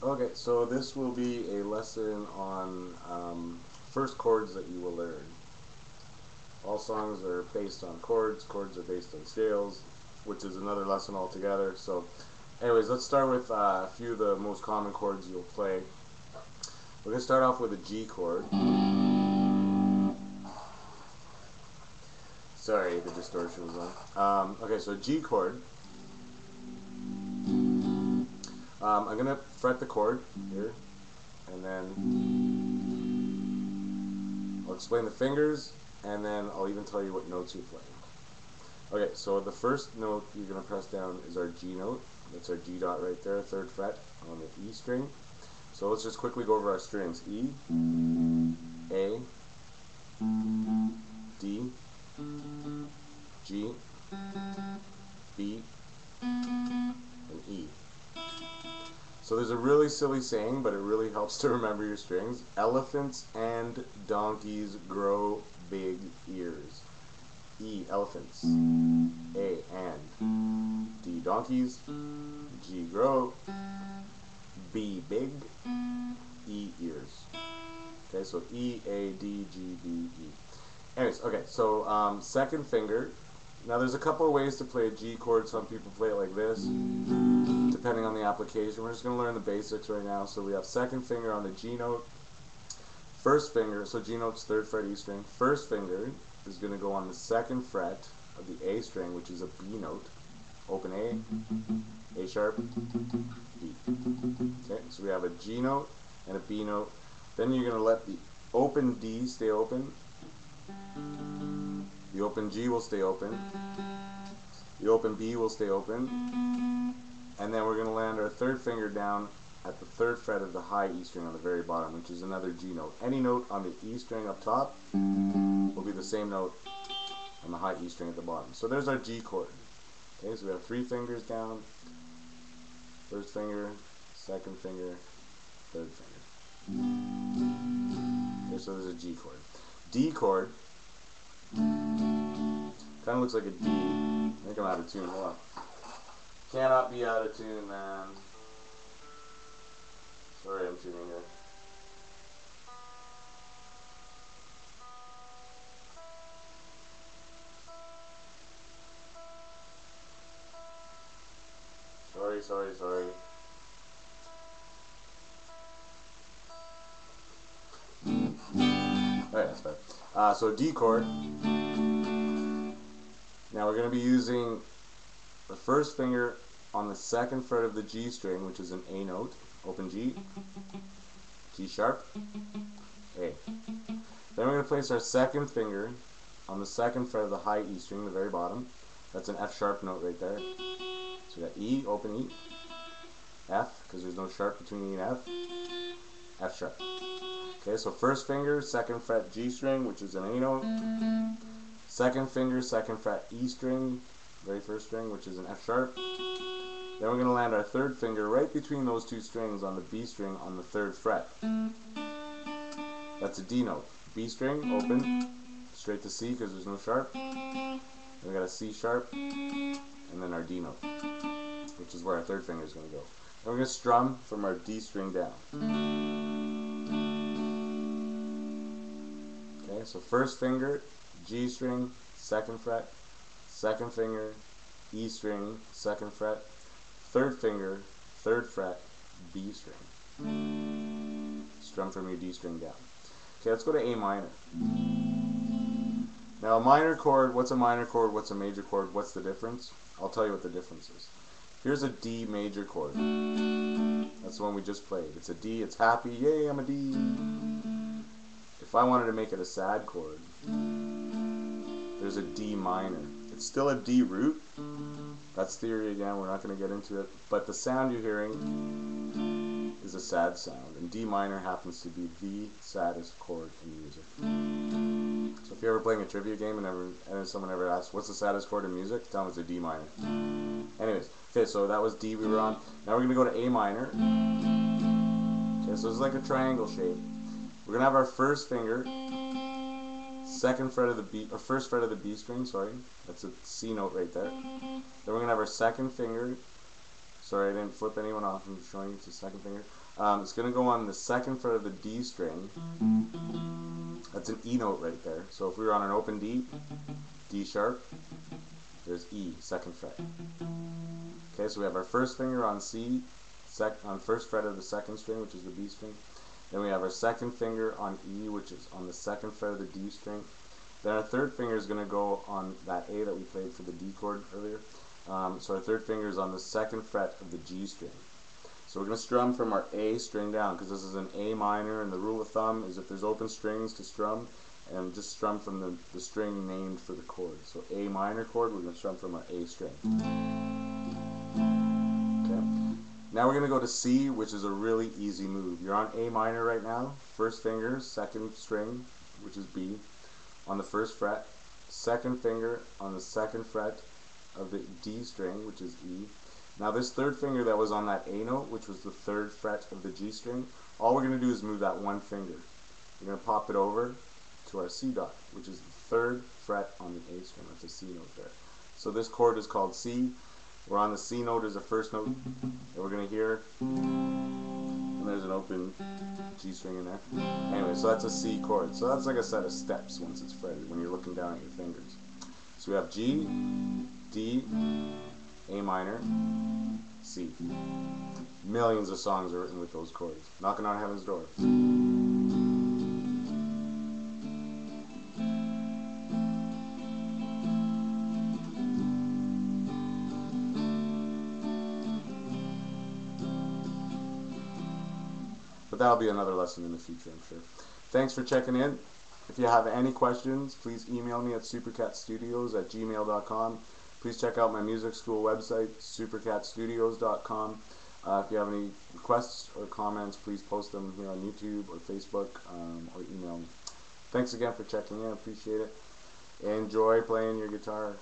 Okay, so this will be a lesson on first chords that you will learn. All songs are based on chords. Chords are based on scales, which is another lesson altogether. So, anyways, let's start with a few of the most common chords you'll play. We're going to start off with a G chord. Sorry, the distortion was on. Okay, so G chord. I'm going to fret the chord here, and then I'll explain the fingers, and then I'll even tell you what notes you're playing. Okay, so the first note you're going to press down is our G note. That's our G dot right there, 3rd fret on the E string. So let's just quickly go over our strings. E, A, D, G, B, and E. So there's a really silly saying, but it really helps to remember your strings. Elephants and donkeys grow big ears. E, elephants. A, and. D, donkeys. G, grow. B, big. E, ears. Okay, so E, A, D, G, B, E. Anyways, okay, so second finger. Now there's a couple of ways to play a G chord. Some people play it like this, depending on the application. We're just going to learn the basics right now. So we have second finger on the G note. First finger, so G note's 3rd fret E string. First finger is going to go on the 2nd fret of the A string, which is a B note. Open A sharp, B. Okay, so we have a G note and a B note. Then you're going to let the open D stay open. The open G will stay open. The open B will stay open. And then we're going to land our 3rd finger down at the 3rd fret of the high E string on the very bottom, which is another G note. Any note on the E string up top will be the same note on the high E string at the bottom. So there's our G chord. Okay, so we have 3 fingers down. 1st finger, 2nd finger, 3rd finger. Okay, so there's a G chord. D chord. Kind of looks like a D. I think I'm out of tune. Hold on. Cannot be out of tune, man. Sorry, I'm tuning here. Sorry. Alright, that's better. So D chord. Now we're going to be using the 1st finger on the 2nd fret of the G string, which is an A note. Open G, G sharp, A. Then we're going to place our 2nd finger on the 2nd fret of the high E string, the very bottom. That's an F sharp note right there. So we got E, open E, F, because there's no sharp between E and F, F sharp. Okay, so 1st finger, 2nd fret G string, which is an A note. 2nd finger, 2nd fret E string, very 1st string, which is an F sharp. Then we're going to land our 3rd finger right between those 2 strings on the B string on the 3rd fret. That's a D note. B string, open, straight to C because there's no sharp. Then we got a C sharp, and then our D note, which is where our 3rd finger is going to go. Then we're going to strum from our D string down. Okay, so 1st finger, G string, 2nd fret, 2nd finger, E string, 2nd fret, 3rd finger, 3rd fret, B string. Strum from your D string down. Okay, let's go to A minor. Now a minor chord, what's a minor chord, what's a major chord, what's the difference? I'll tell you what the difference is. Here's a D major chord. That's the one we just played. It's a D, it's happy, yay, I'm a D. If I wanted to make it a sad chord, there's a D minor. It's still a D root. That's theory again, we're not going to get into it. But the sound you're hearing is a sad sound. And D minor happens to be the saddest chord in music. So if you're ever playing a trivia game and someone ever asks, what's the saddest chord in music? Tell them it's a D minor. Anyways, okay, so that was D we were on. Now we're going to go to A minor. Okay, so it's like a triangle shape. We're going to have our 1st finger, 2nd fret of the B, or 1st fret of the B string, sorry. That's a C note right there. Then we're going to have our 2nd finger, sorry I didn't flip anyone off, I'm showing you it's the second finger. It's going to go on the second fret of the D string. That's an E note right there. So if we were on an open D, D sharp, there's E, second fret. Okay, so we have our first finger on C, on first fret of the second string, which is the B string. Then we have our second finger on E, which is on the second fret of the D string. Then our third finger is going to go on that A that we played for the D chord earlier. So our third finger is on the second fret of the G string. So we're going to strum from our A string down, because this is an A minor, and the rule of thumb is if there's open strings to strum, and just strum from the string named for the chord. So A minor chord, we're going to strum from our A string. Okay. Now we're going to go to C, which is a really easy move. You're on A minor right now, first finger, second string, which is B, on the first fret, second finger on the second fret of the D string, which is E. Now this third finger that was on that A note, which was the third fret of the G string, all we're going to do is move that one finger. We're going to pop it over to our C dot, which is the third fret on the A string. That's a C note there. So this chord is called C. We're on the C note as a first note, and we're going to hear, and there's an open G string in there. Anyway, so that's a C chord. So that's like a set of steps once it's fretted, when you're looking down at your fingers. So we have G, D, A minor, C. Millions of songs are written with those chords. Knocking on Heaven's Door. But that'll be another lesson in the future, I'm sure. Thanks for checking in. If you have any questions, please email me at supercatstudios@gmail.com. Please check out my music school website, supercatstudios.com. If you have any requests or comments, please post them here on YouTube or Facebook, or email me. Thanks again for checking in. I appreciate it. Enjoy playing your guitar.